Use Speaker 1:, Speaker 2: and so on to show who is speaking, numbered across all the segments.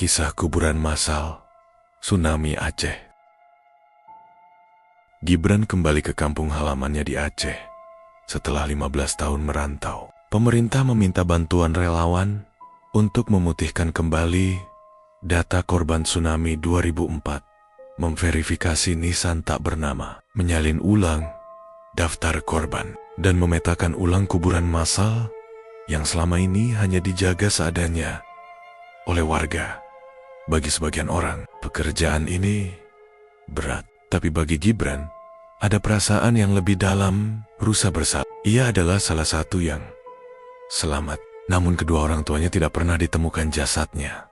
Speaker 1: Kisah kuburan massal Tsunami Aceh. Gibran kembali ke kampung halamannya di Aceh. Setelah 15 tahun merantau, pemerintah meminta bantuan relawan untuk memutihkan kembali data korban tsunami 2004, memverifikasi nisan tak bernama, menyalin ulang daftar korban, dan memetakan ulang kuburan massal yang selama ini hanya dijaga seadanya oleh warga. Bagi sebagian orang, pekerjaan ini berat. Tapi bagi Gibran, ada perasaan yang lebih dalam, rasa bersalah. Ia adalah salah satu yang selamat. Namun kedua orang tuanya tidak pernah ditemukan jasadnya.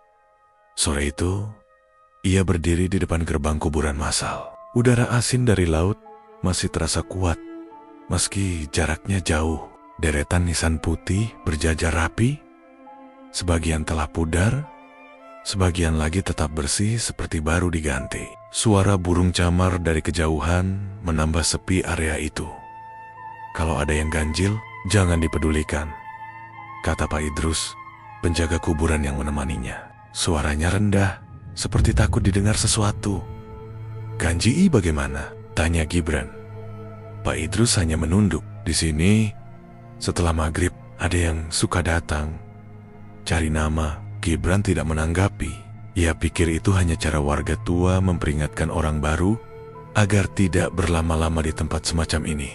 Speaker 1: Sore itu, ia berdiri di depan gerbang kuburan massal. Udara asin dari laut masih terasa kuat, meski jaraknya jauh. Deretan nisan putih berjajar rapi, sebagian telah pudar, sebagian lagi tetap bersih seperti baru diganti. Suara burung camar dari kejauhan menambah sepi area itu. Kalau ada yang ganjil, jangan dipedulikan, kata Pak Idrus, penjaga kuburan yang menemaninya. Suaranya rendah, seperti takut didengar sesuatu. Ganjil bagaimana? Tanya Gibran. Pak Idrus hanya menunduk. Di sini, setelah maghrib, ada yang suka datang, cari nama. Gibran tidak menanggapi. Ia pikir itu hanya cara warga tua memperingatkan orang baru agar tidak berlama-lama di tempat semacam ini.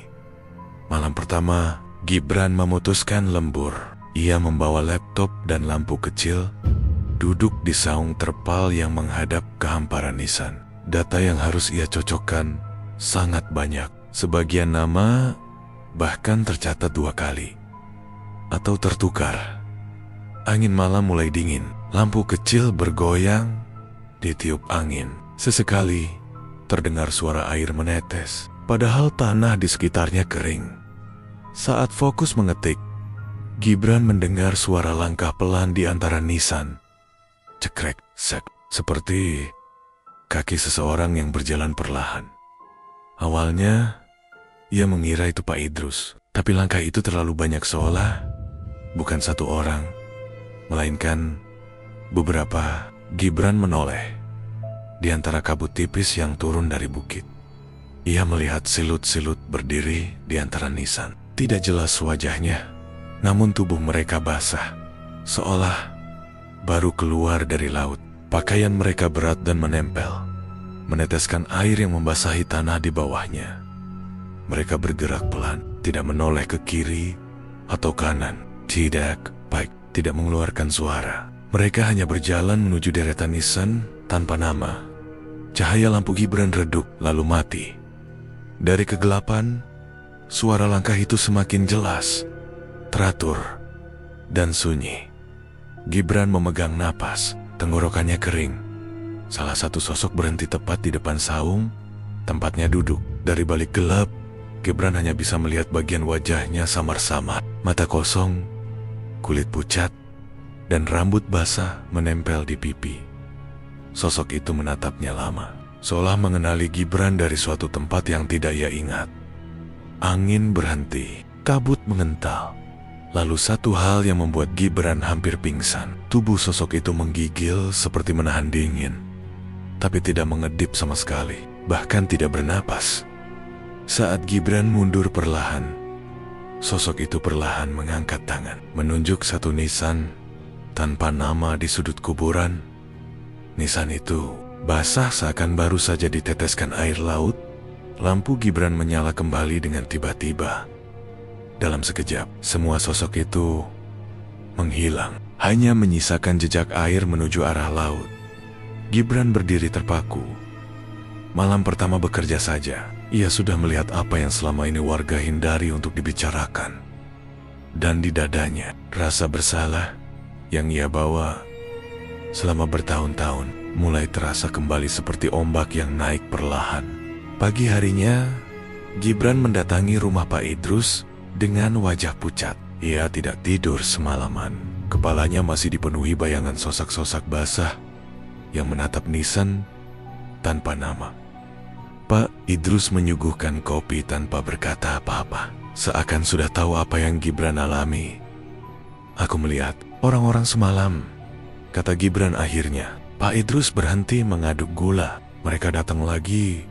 Speaker 1: Malam pertama, Gibran memutuskan lembur. Ia membawa laptop dan lampu kecil, duduk di saung terpal yang menghadap ke hamparan nisan. Data yang harus ia cocokkan sangat banyak. Sebagian nama bahkan tercatat 2 kali atau tertukar. Angin malam mulai dingin. Lampu kecil bergoyang ditiup angin. Sesekali terdengar suara air menetes, padahal tanah di sekitarnya kering. Saat fokus mengetik, Gibran mendengar suara langkah pelan di antara nisan. Cekrek, sek, seperti kaki seseorang yang berjalan perlahan. Awalnya, ia mengira itu Pak Idrus, tapi langkah itu terlalu banyak seolah bukan satu orang, melainkan beberapa. Gibran menoleh di antara kabut tipis yang turun dari bukit. Ia melihat silut-silut berdiri di antara nisan. Tidak jelas wajahnya, namun tubuh mereka basah, seolah baru keluar dari laut. Pakaian mereka berat dan menempel, meneteskan air yang membasahi tanah di bawahnya. Mereka bergerak pelan, tidak menoleh ke kiri atau kanan. Tidak, baik, tidak mengeluarkan suara. Mereka hanya berjalan menuju deretan nisan tanpa nama. Cahaya lampu Gibran redup lalu mati. Dari kegelapan, suara langkah itu semakin jelas, teratur, dan sunyi. Gibran memegang napas, tenggorokannya kering. Salah satu sosok berhenti tepat di depan saung, tempatnya duduk. Dari balik gelap, Gibran hanya bisa melihat bagian wajahnya samar-samar. Mata kosong, kulit pucat, dan rambut basah menempel di pipi. Sosok itu menatapnya lama, seolah mengenali Gibran dari suatu tempat yang tidak ia ingat. Angin berhenti, kabut mengental. Lalu satu hal yang membuat Gibran hampir pingsan. Tubuh sosok itu menggigil seperti menahan dingin, tapi tidak mengedip sama sekali, bahkan tidak bernapas. Saat Gibran mundur perlahan, sosok itu perlahan mengangkat tangan, menunjuk satu nisan tanpa nama di sudut kuburan. Nisan itu basah seakan baru saja diteteskan air laut. Lampu Gibran menyala kembali dengan tiba-tiba. Dalam sekejap, semua sosok itu menghilang, hanya menyisakan jejak air menuju arah laut. Gibran berdiri terpaku. Malam pertama bekerja saja, ia sudah melihat apa yang selama ini warga hindari untuk dibicarakan. Dan di dadanya, rasa bersalah yang ia bawa selama bertahun-tahun mulai terasa kembali seperti ombak yang naik perlahan. Pagi harinya, Gibran mendatangi rumah Pak Idrus dengan wajah pucat. Ia tidak tidur semalaman. Kepalanya masih dipenuhi bayangan sosak-sosak basah yang menatap nisan tanpa nama. Pak Idrus menyuguhkan kopi tanpa berkata apa-apa, seakan sudah tahu apa yang Gibran alami. Aku melihat orang-orang semalam, kata Gibran akhirnya. Pak Idrus berhenti mengaduk gula. Mereka datang lagi.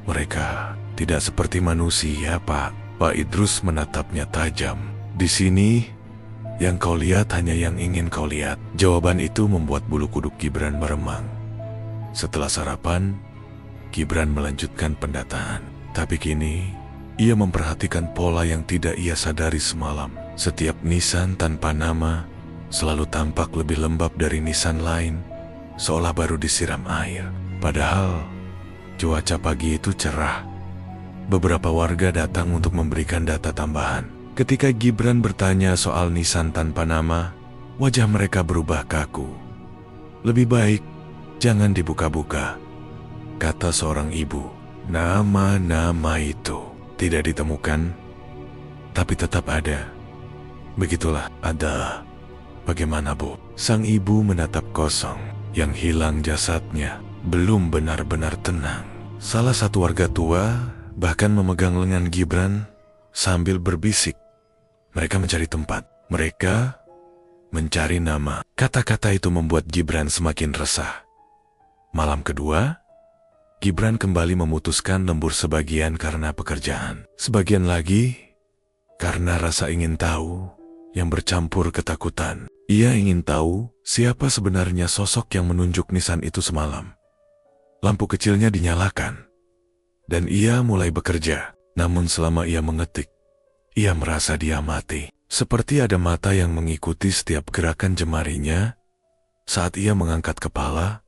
Speaker 1: Mereka tidak seperti manusia, Pak. Pak Idrus menatapnya tajam. Di sini, yang kau lihat hanya yang ingin kau lihat. Jawaban itu membuat bulu kuduk Gibran meremang. Setelah sarapan, Gibran melanjutkan pendataan. Tapi kini, ia memperhatikan pola yang tidak ia sadari semalam. Setiap nisan tanpa nama selalu tampak lebih lembab dari nisan lain, seolah baru disiram air. Padahal, cuaca pagi itu cerah. Beberapa warga datang untuk memberikan data tambahan. Ketika Gibran bertanya soal nisan tanpa nama, wajah mereka berubah kaku. Lebih baik, jangan dibuka-buka, kata seorang ibu. Nama-nama itu tidak ditemukan, tapi tetap ada. Begitulah, ada. Bagaimana, Bu? Sang ibu menatap kosong. Yang hilang jasadnya belum benar-benar tenang. Salah satu warga tua bahkan memegang lengan Gibran sambil berbisik. Mereka mencari tempat. Mereka mencari nama. Kata-kata itu membuat Gibran semakin resah. Malam kedua, Gibran kembali memutuskan lembur sebagian karena pekerjaan. Sebagian lagi karena rasa ingin tahu yang bercampur ketakutan. Ia ingin tahu siapa sebenarnya sosok yang menunjuk nisan itu semalam. Lampu kecilnya dinyalakan, dan ia mulai bekerja. Namun selama ia mengetik, ia merasa dia mati. Seperti ada mata yang mengikuti setiap gerakan jemarinya. Saat ia mengangkat kepala,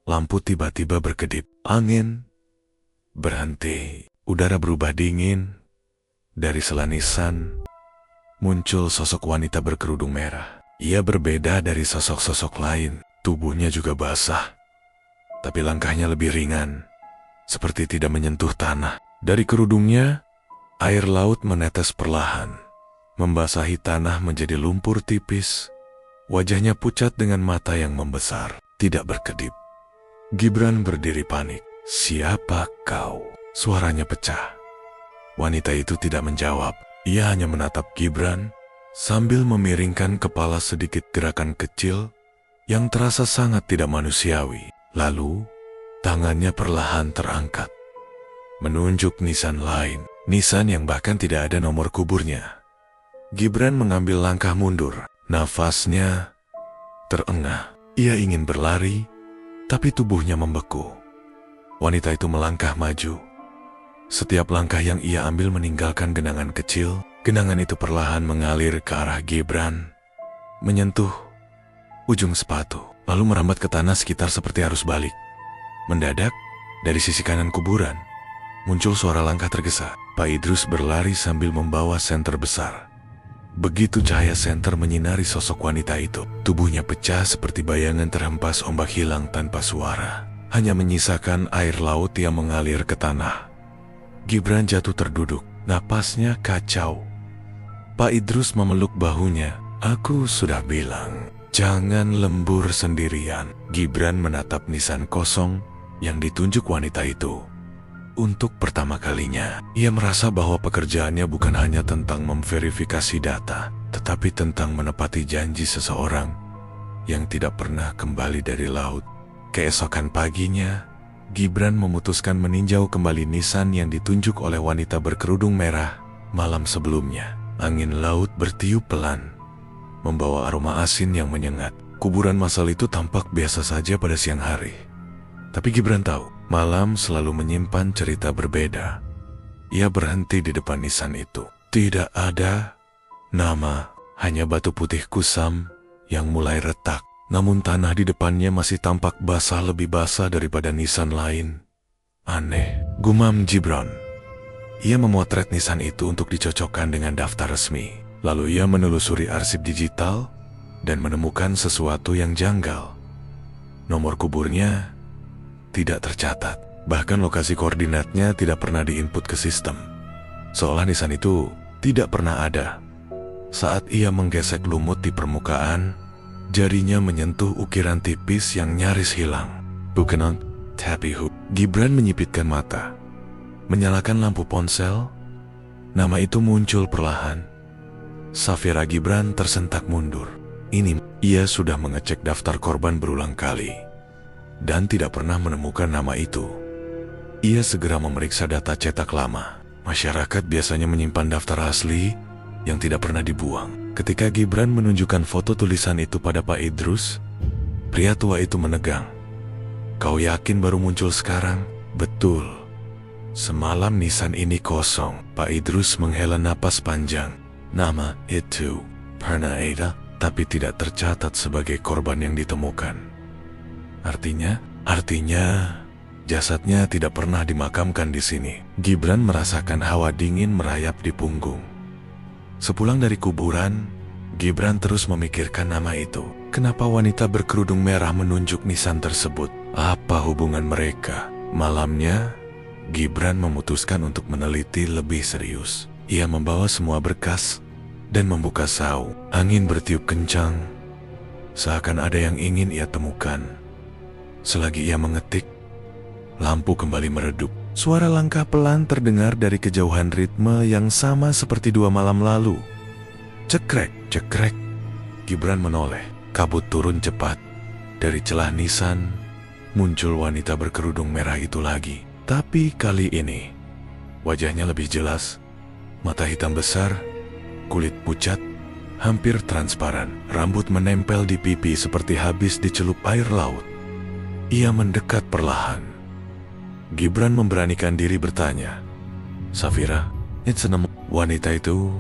Speaker 1: lampu tiba-tiba berkedip. Angin berhenti. Udara berubah dingin. Dari sela nisan, muncul sosok wanita berkerudung merah. Ia berbeda dari sosok-sosok lain. Tubuhnya juga basah, tapi langkahnya lebih ringan, seperti tidak menyentuh tanah. Dari kerudungnya, air laut menetes perlahan, membasahi tanah menjadi lumpur tipis. Wajahnya pucat dengan mata yang membesar, tidak berkedip. Gibran berdiri panik. Siapa kau? Suaranya pecah. Wanita itu tidak menjawab. Ia hanya menatap Gibran sambil memiringkan kepala sedikit gerakan kecil yang terasa sangat tidak manusiawi. Lalu, tangannya perlahan terangkat, menunjuk nisan lain. Nisan yang bahkan tidak ada nomor kuburnya. Gibran mengambil langkah mundur. Nafasnya terengah. Ia ingin berlari, tapi tubuhnya membeku. Wanita itu melangkah maju. Setiap langkah yang ia ambil meninggalkan genangan kecil. Genangan itu perlahan mengalir ke arah Gibran, menyentuh ujung sepatu, lalu merambat ke tanah sekitar seperti arus balik. Mendadak, dari sisi kanan kuburan, muncul suara langkah tergesa. Pak Idrus berlari sambil membawa senter besar. Begitu cahaya senter menyinari sosok wanita itu, tubuhnya pecah seperti bayangan terhempas ombak hilang tanpa suara. Hanya menyisakan air laut yang mengalir ke tanah. Gibran jatuh terduduk, napasnya kacau. Pak Idrus memeluk bahunya. Aku sudah bilang, jangan lembur sendirian. Gibran menatap nisan kosong yang ditunjuk wanita itu. Untuk pertama kalinya, ia merasa bahwa pekerjaannya bukan hanya tentang memverifikasi data, tetapi tentang menepati janji seseorang yang tidak pernah kembali dari laut. Keesokan paginya, Gibran memutuskan meninjau kembali nisan yang ditunjuk oleh wanita berkerudung merah malam sebelumnya. Angin laut bertiup pelan, membawa aroma asin yang menyengat. Kuburan massal itu tampak biasa saja pada siang hari. Tapi Gibran tahu, malam selalu menyimpan cerita berbeda. Ia berhenti di depan nisan itu. Tidak ada nama, hanya batu putih kusam yang mulai retak. Namun tanah di depannya masih tampak basah, lebih basah daripada nisan lain. Aneh, gumam Gibran. Ia memotret nisan itu untuk dicocokkan dengan daftar resmi. Lalu ia menelusuri arsip digital dan menemukan sesuatu yang janggal. Nomor kuburnya tidak tercatat. Bahkan lokasi koordinatnya tidak pernah diinput ke sistem. Seolah nisan itu tidak pernah ada. Saat ia menggesek lumut di permukaan, jarinya menyentuh ukiran tipis yang nyaris hilang. Bukan tapi who. Gibran menyipitkan mata, menyalakan lampu ponsel. Nama itu muncul perlahan. Safira Gibran tersentak mundur. Ini, ia sudah mengecek daftar korban berulang kali. dan tidak pernah menemukan nama itu. Ia segera memeriksa data cetak lama. Masyarakat biasanya menyimpan daftar asli yang tidak pernah dibuang. Ketika Gibran menunjukkan foto tulisan itu pada Pak Idrus, pria tua itu menegang. "Kau yakin baru muncul sekarang?" "Betul. Semalam nisan ini kosong." Pak Idrus menghela napas panjang. Nama itu pernah ada, tapi tidak tercatat sebagai korban yang ditemukan. Artinya jasadnya tidak pernah dimakamkan di sini. Gibran merasakan hawa dingin merayap di punggung. Sepulang dari kuburan, Gibran terus memikirkan nama itu. Kenapa wanita berkerudung merah menunjuk nisan tersebut? Apa hubungan mereka? Malamnya, Gibran memutuskan untuk meneliti lebih serius. Ia membawa semua berkas dan membuka sau. Angin bertiup kencang, seakan ada yang ingin ia temukan. Selagi ia mengetik, lampu kembali meredup. Suara langkah pelan terdengar dari kejauhan, ritme yang sama seperti 2 malam lalu. Cekrek, cekrek. Gibran menoleh. Kabut turun cepat. Dari celah nisan, muncul wanita berkerudung merah itu lagi. Tapi kali ini, wajahnya lebih jelas. Mata hitam besar, kulit pucat, hampir transparan. Rambut menempel di pipi seperti habis dicelup air laut. Ia mendekat perlahan. Gibran memberanikan diri bertanya, "Safira, it's a name." Wanita itu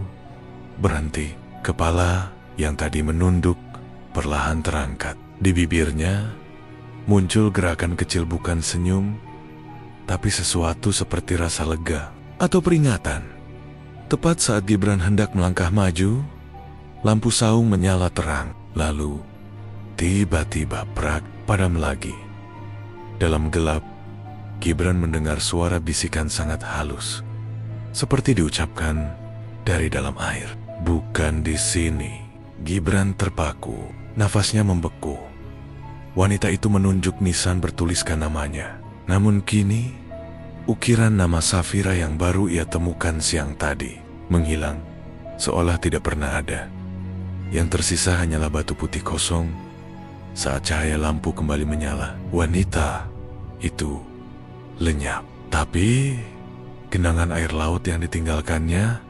Speaker 1: berhenti. Kepala yang tadi menunduk perlahan terangkat. Di bibirnya muncul gerakan kecil, bukan senyum, tapi sesuatu seperti rasa lega atau peringatan. Tepat saat Gibran hendak melangkah maju, lampu saung menyala terang. Lalu, tiba-tiba prak, padam lagi. Dalam gelap, Gibran mendengar suara bisikan sangat halus, seperti diucapkan dari dalam air. "Bukan di sini." Gibran terpaku, nafasnya membeku. Wanita itu menunjuk nisan bertuliskan namanya. Namun kini, ukiran nama Safira yang baru ia temukan siang tadi menghilang, seolah tidak pernah ada. Yang tersisa hanyalah batu putih kosong. Saat cahaya lampu kembali menyala, wanita itu lenyap. Tapi genangan air laut yang ditinggalkannya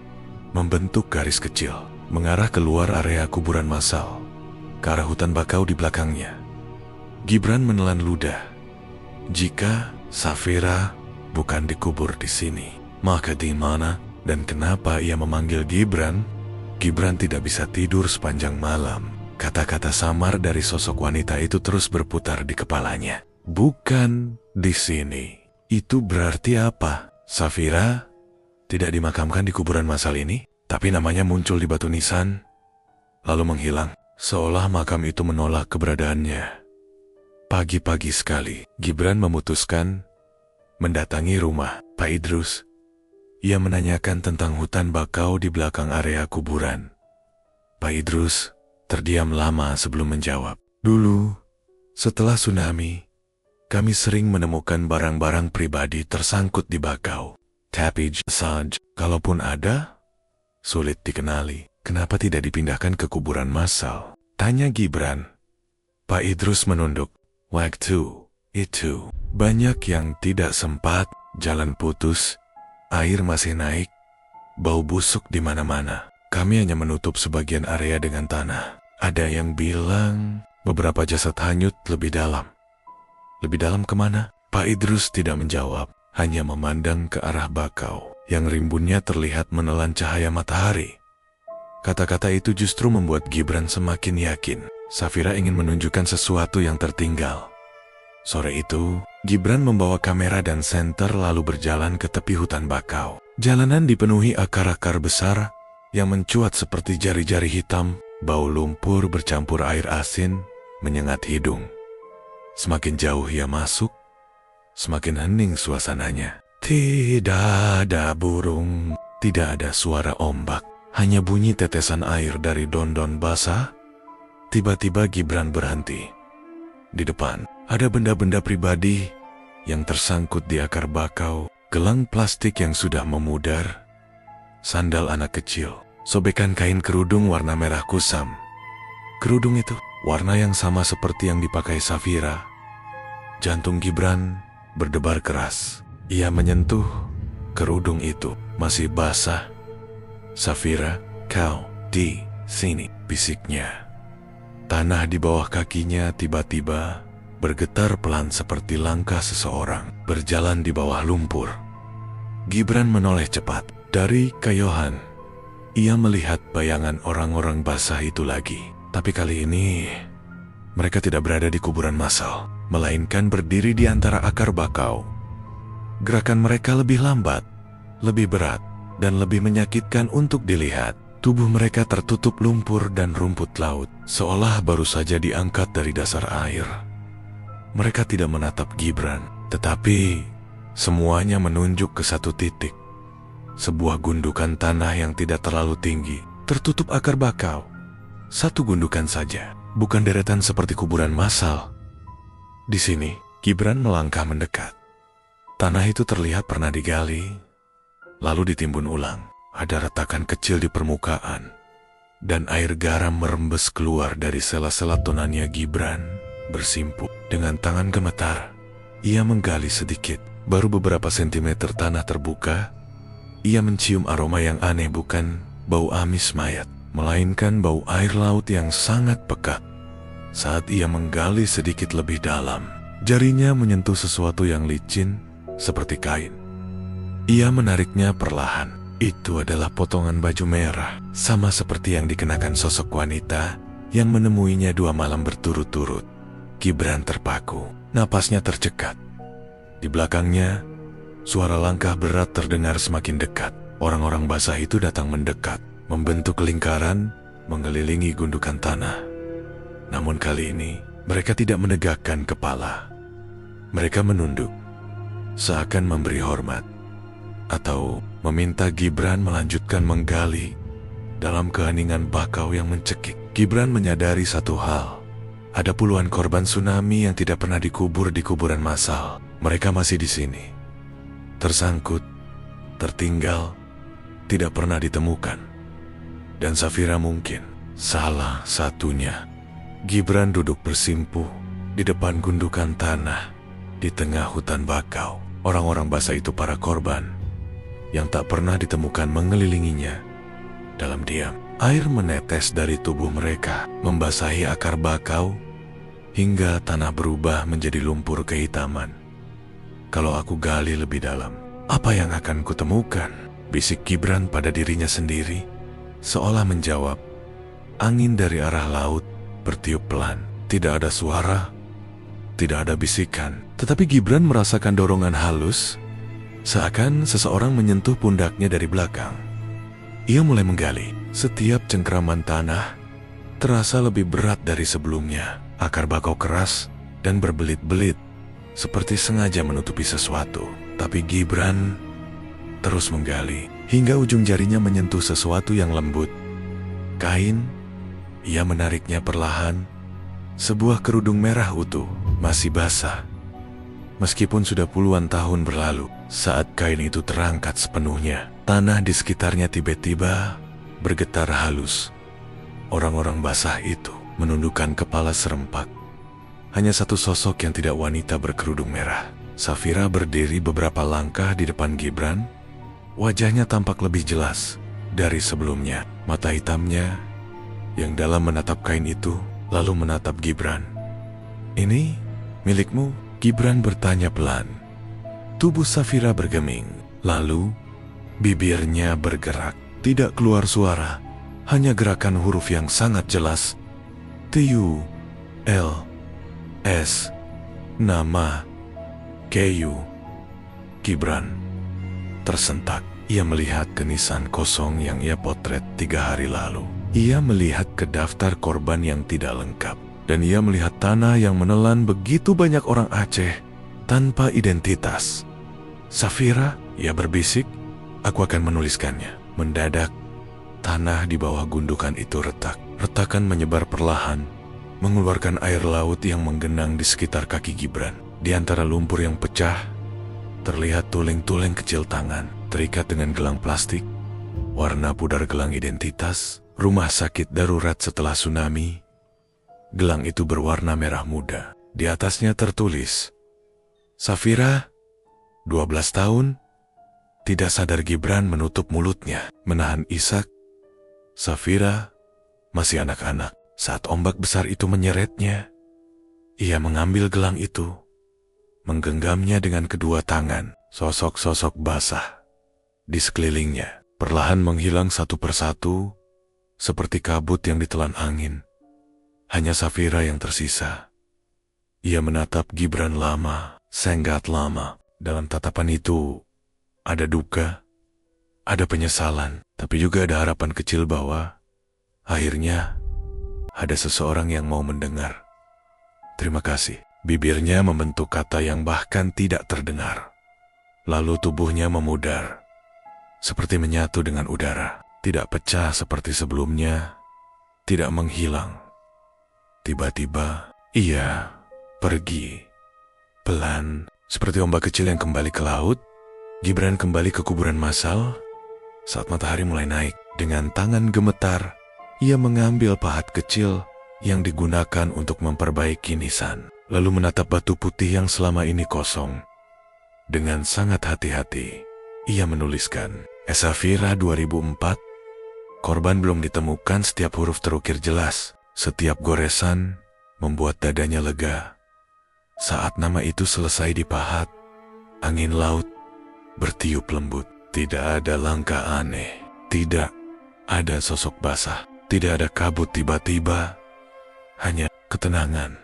Speaker 1: membentuk garis kecil, mengarah keluar area kuburan massal, ke arah hutan bakau di belakangnya. Gibran menelan ludah. Jika Safira bukan dikubur di sini, maka di mana dan kenapa ia memanggil Gibran? Gibran tidak bisa tidur sepanjang malam. Kata-kata samar dari sosok wanita itu terus berputar di kepalanya. Bukan di sini. Itu berarti apa? Safira tidak dimakamkan di kuburan massal ini, tapi namanya muncul di batu nisan, lalu menghilang, seolah makam itu menolak keberadaannya. Pagi-pagi sekali, Gibran memutuskan mendatangi rumah Pak Idrus. Ia menanyakan tentang hutan bakau di belakang area kuburan. Pak Idrus terdiam lama sebelum menjawab. "Dulu, setelah tsunami, kami sering menemukan barang-barang pribadi tersangkut di bakau. Tapi kalaupun ada, sulit dikenali. Kenapa tidak dipindahkan ke kuburan massal?" tanya Gibran. Pak Idrus menunduk. "Waktu itu banyak yang tidak sempat, jalan putus, air masih naik, bau busuk di mana-mana. Kami hanya menutup sebagian area dengan tanah. Ada yang bilang beberapa jasad hanyut lebih dalam." "Lebih dalam kemana?" Pak Idrus tidak menjawab, hanya memandang ke arah bakau yang rimbunnya terlihat menelan cahaya matahari. Kata-kata itu justru membuat Gibran semakin yakin Safira ingin menunjukkan sesuatu yang tertinggal. Sore itu, Gibran membawa kamera dan senter lalu berjalan ke tepi hutan bakau. Jalanan dipenuhi akar-akar besar yang mencuat seperti jari-jari hitam. Bau lumpur bercampur air asin menyengat hidung. Semakin jauh ia masuk, semakin hening suasananya. Tidak ada burung, tidak ada suara ombak, hanya bunyi tetesan air dari daun-daun basah. Tiba-tiba Gibran berhenti. Di depan, ada benda-benda pribadi yang tersangkut di akar bakau, gelang plastik yang sudah memudar, sandal anak kecil, sobekan kain kerudung warna merah kusam. Kerudung itu warna yang sama seperti yang dipakai Safira. Jantung Gibran berdebar keras. Ia menyentuh kerudung itu. Masih basah. "Safira, kau di sini," bisiknya. Tanah di bawah kakinya tiba-tiba bergetar pelan seperti langkah seseorang berjalan di bawah lumpur. Gibran menoleh cepat. Dari kejauhan, ia melihat bayangan orang-orang basah itu lagi. Tapi kali ini, mereka tidak berada di kuburan massal, melainkan berdiri di antara akar bakau. Gerakan mereka lebih lambat, lebih berat, dan lebih menyakitkan untuk dilihat. Tubuh mereka tertutup lumpur dan rumput laut, seolah baru saja diangkat dari dasar air. Mereka tidak menatap Gibran, tetapi semuanya menunjuk ke satu titik. Sebuah gundukan tanah yang tidak terlalu tinggi, tertutup akar bakau. Satu gundukan saja, bukan deretan seperti kuburan massal. Di sini, Gibran melangkah mendekat. Tanah itu terlihat pernah digali, lalu ditimbun ulang. Ada retakan kecil di permukaan, dan air garam merembes keluar dari sela-sela tonannya. Gibran bersimpuh. Dengan tangan gemetar, ia menggali sedikit. Baru beberapa sentimeter tanah terbuka. Ia mencium aroma yang aneh, bukan bau amis mayat, melainkan bau air laut yang sangat pekat. Saat ia menggali sedikit lebih dalam, jarinya menyentuh sesuatu yang licin seperti kain. Ia menariknya perlahan. Itu adalah potongan baju merah, sama seperti yang dikenakan sosok wanita yang menemuinya 2 malam berturut-turut. Gibran terpaku, napasnya tercekat. Di belakangnya, suara langkah berat terdengar semakin dekat. Orang-orang basah itu datang mendekat, membentuk lingkaran, mengelilingi gundukan tanah. Namun kali ini, mereka tidak menegakkan kepala. Mereka menunduk, seakan memberi hormat, atau meminta Gibran melanjutkan menggali. Dalam keheningan bakau yang mencekik, Gibran menyadari satu hal. Ada puluhan korban tsunami yang tidak pernah dikubur di kuburan massal. Mereka masih di sini, tersangkut, tertinggal, tidak pernah ditemukan. Dan Safira mungkin salah satunya. Gibran duduk bersimpuh di depan gundukan tanah di tengah hutan bakau. Orang-orang basah itu para korban yang tak pernah ditemukan mengelilinginya. Dalam diam, air menetes dari tubuh mereka, membasahi akar bakau, hingga tanah berubah menjadi lumpur kehitaman. Kalau aku gali lebih dalam, apa yang akan kutemukan? Bisik Gibran pada dirinya sendiri, seolah menjawab. Angin dari arah laut bertiup pelan. Tidak ada suara, tidak ada bisikan, tetapi Gibran merasakan dorongan halus, seakan seseorang menyentuh pundaknya dari belakang. Ia mulai menggali. Setiap cengkraman tanah terasa lebih berat dari sebelumnya. Akar bakau keras dan berbelit-belit, seperti sengaja menutupi sesuatu. Tapi Gibran terus menggali, hingga ujung jarinya menyentuh sesuatu yang lembut. Kain. Ia menariknya perlahan. Sebuah kerudung merah utuh, masih basah. Meskipun sudah puluhan tahun berlalu, saat kain itu terangkat sepenuhnya, tanah di sekitarnya tiba-tiba bergetar halus. Orang-orang basah itu menundukkan kepala serempak. Hanya satu sosok yang tidak wanita berkerudung merah. Safira berdiri beberapa langkah di depan Gibran. Wajahnya tampak lebih jelas dari sebelumnya. Mata hitamnya yang dalam menatap kain itu, lalu menatap Gibran. "Ini milikmu?" Gibran bertanya pelan. Tubuh Safira bergeming, lalu bibirnya bergerak. Tidak keluar suara, hanya gerakan huruf yang sangat jelas. T-U-L-S. Nama Keyu. Gibran tersentak. Ia melihat ke nisan kosong yang ia potret 3 hari lalu. Ia melihat ke daftar korban yang tidak lengkap. Dan ia melihat tanah yang menelan begitu banyak orang Aceh tanpa identitas. "Safira," ia berbisik, "aku akan menuliskannya." Mendadak, tanah di bawah gundukan itu retak. Retakan menyebar perlahan, mengeluarkan air laut yang menggenang di sekitar kaki Gibran. Di antara lumpur yang pecah, terlihat tulang-tulang kecil tangan, terikat dengan gelang plastik, warna pudar gelang identitas, rumah sakit darurat setelah tsunami. Gelang itu berwarna merah muda. Di atasnya tertulis, Safira, 12 tahun. Tidak sadar Gibran menutup mulutnya, menahan isak. Safira masih anak-anak saat ombak besar itu menyeretnya. Ia mengambil gelang itu, menggenggamnya dengan kedua tangan. Sosok-sosok basah di sekelilingnya perlahan menghilang satu persatu, seperti kabut yang ditelan angin. Hanya Safira yang tersisa. Ia menatap Gibran lama, senggat lama. Dalam tatapan itu, ada duka, ada penyesalan, tapi juga ada harapan kecil bahwa akhirnya ada seseorang yang mau mendengar. Terima kasih. Bibirnya membentuk kata yang bahkan tidak terdengar. Lalu tubuhnya memudar, seperti menyatu dengan udara. Tidak pecah seperti sebelumnya, tidak menghilang. Tiba-tiba, ia pergi. Pelan, seperti ombak kecil yang kembali ke laut, Gibran kembali ke kuburan massal. Saat matahari mulai naik, dengan tangan gemetar, ia mengambil pahat kecil yang digunakan untuk memperbaiki nisan. Lalu menatap batu putih yang selama ini kosong. Dengan sangat hati-hati, ia menuliskan, Safira 2004. Korban belum ditemukan, setiap huruf terukir jelas. Setiap goresan membuat dadanya lega. Saat nama itu selesai dipahat, angin laut bertiup lembut. Tidak ada langkah aneh, tidak ada sosok basah, tidak ada kabut tiba-tiba, hanya ketenangan.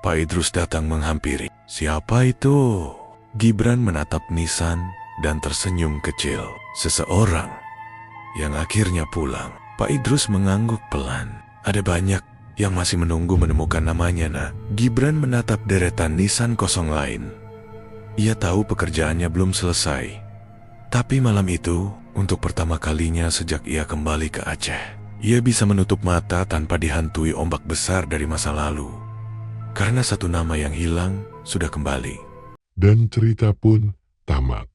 Speaker 1: Pak Idrus datang menghampiri. Siapa itu? Gibran menatap nisan dan tersenyum kecil. Seseorang yang akhirnya pulang. Pak Idrus mengangguk pelan. Ada banyak yang masih menunggu menemukan namanya, nak. Gibran menatap deretan nisan kosong lain. Ia tahu pekerjaannya belum selesai. Tapi malam itu, untuk pertama kalinya sejak ia kembali ke Aceh, ia bisa menutup mata tanpa dihantui ombak besar dari masa lalu. Karena satu nama yang hilang sudah kembali.
Speaker 2: Dan cerita pun tamat.